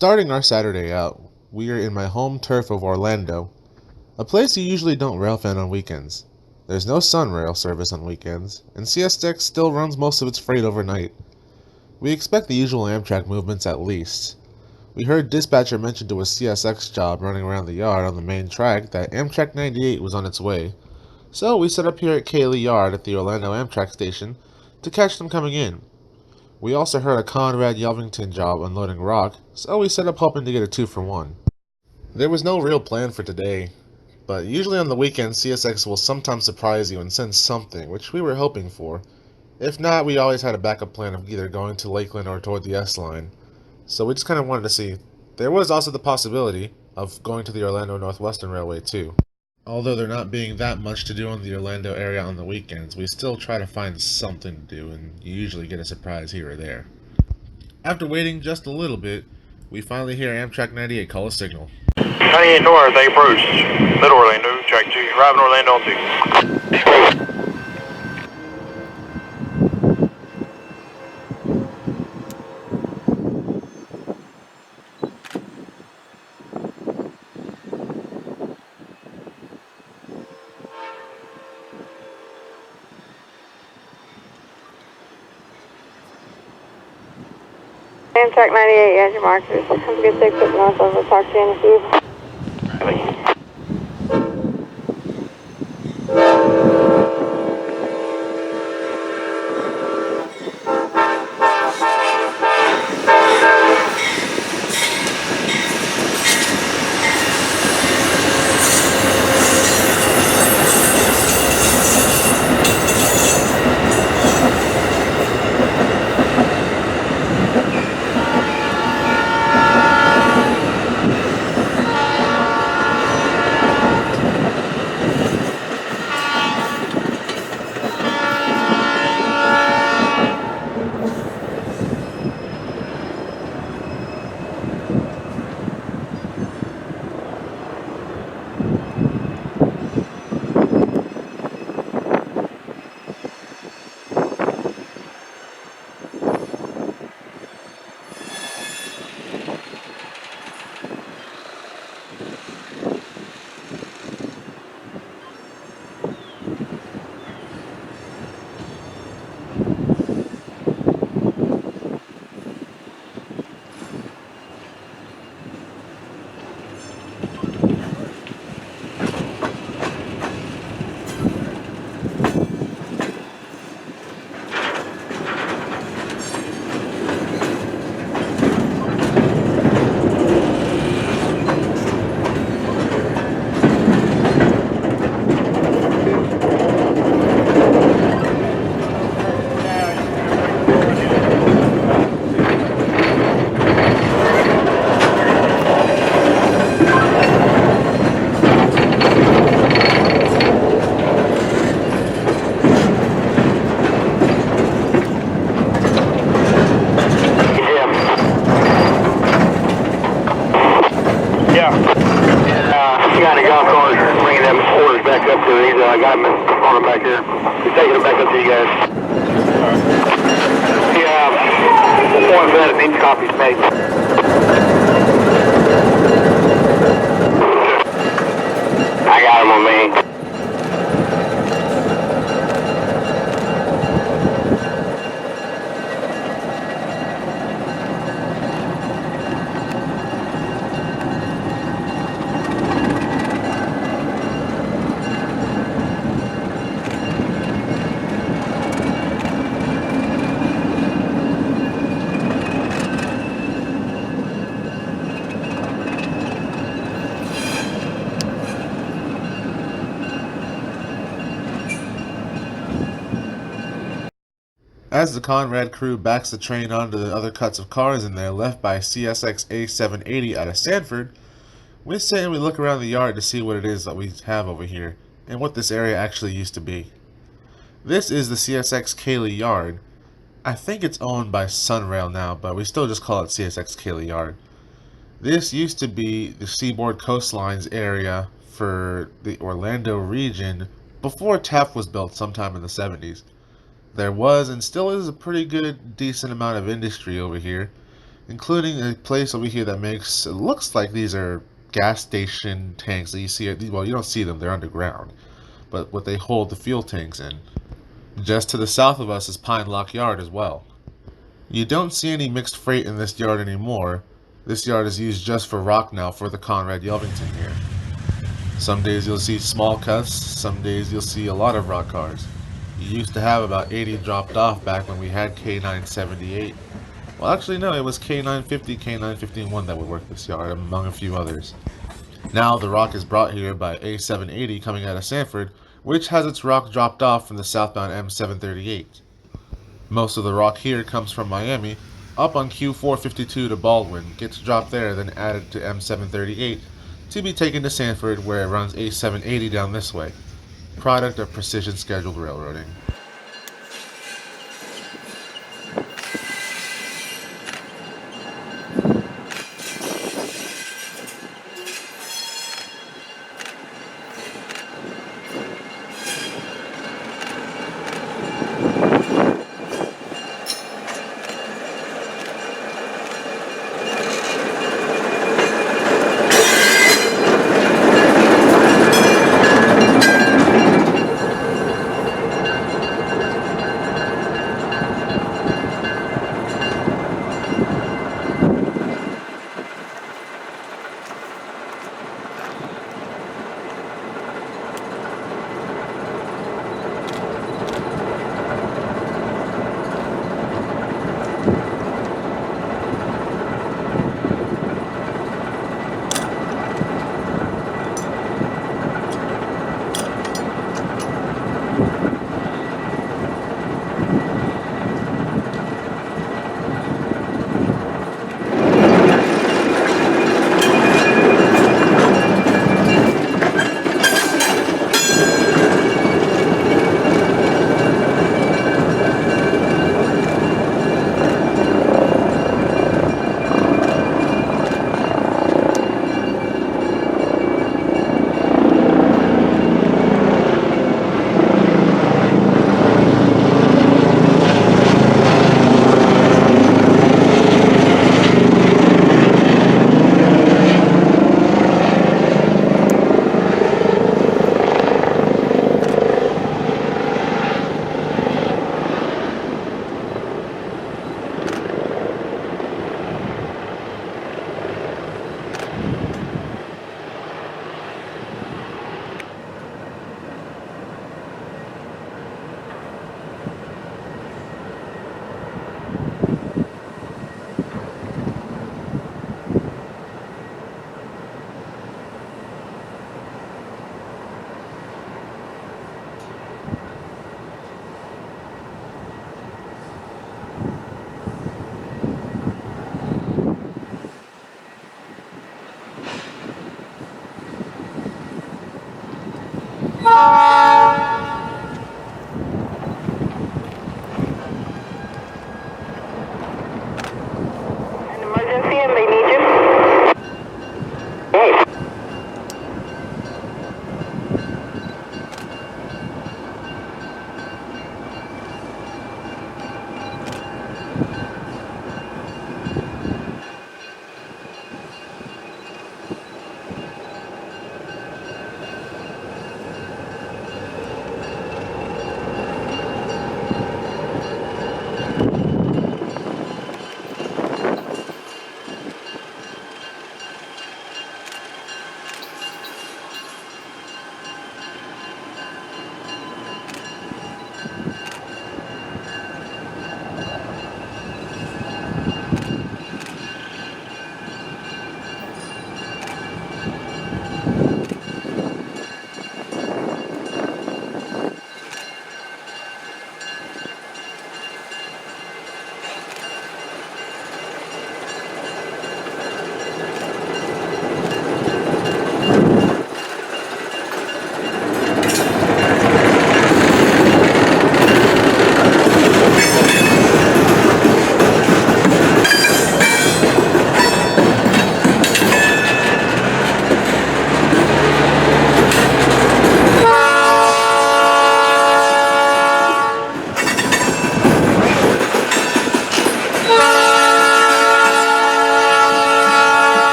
Starting our Saturday out, we are in my home turf of Orlando, a place you usually don't railfan on weekends. There's no Sunrail service on weekends, and CSX still runs most of its freight overnight. We expect the usual Amtrak movements at least. We heard dispatcher mention to a CSX job running around the yard on the main track that Amtrak 98 was on its way, so we set up here at Kaley Yard at the Orlando Amtrak station to catch them coming in. We also heard a Conrad Yelvington job unloading rock, so we set up hoping to get a 2-for-1. There was no real plan for today, but usually on the weekends CSX will sometimes surprise you and send something, which we were hoping for. If not, we always had a backup plan of either going to Lakeland or toward the S-Line, so we just kind of wanted to see. There was also the possibility of going to the Orlando Northwestern Railway too. Although there not being that much to do in the Orlando area on the weekends, we still try to find something to do, and you usually get a surprise here or there. After waiting just a little bit, we finally hear Amtrak 98 call a signal. 98 North, they approach. Middle Orlando, track 2, arriving Orlando on 2. Amtrak 98, you had your markers. Have a good day, put north over. Talk to you in a few. I got him on him back here. He's taking him back up to you guys. Yeah, one that needs copies made. I got him on me. As the Conrad crew backs the train onto the other cuts of cars in there left by CSX A780 out of Sanford, we sit and we look around the yard to see what it is that we have over here, and what this area actually used to be. This is the CSX Kaley Yard. I think it's owned by Sunrail now, but we still just call it CSX Kaley Yard. This used to be the Seaboard Coastlines area for the Orlando region before TAF was built sometime in the 70s. There was and still is a pretty good, decent amount of industry over here, including a place over here that makes, it looks like these are gas station tanks that you see. Well, you don't see them, they're underground, but what they hold the fuel tanks in. Just to the south of us is Pine Lock Yard as well. You don't see any mixed freight in this yard anymore. This yard is used just for rock now for the Conrad Yelvington here. Some days you'll see small cuts, some days you'll see a lot of rock cars. You used to have about 80 dropped off back when we had K978. Well, actually no, it was K950, K951 that would work this yard, among a few others. Now the rock is brought here by A780 coming out of Sanford, which has its rock dropped off from the southbound M738. Most of the rock here comes from Miami, up on Q452 to Baldwin, gets dropped there, then added to M738, to be taken to Sanford where it runs A780 down this way. Product of precision scheduled railroading.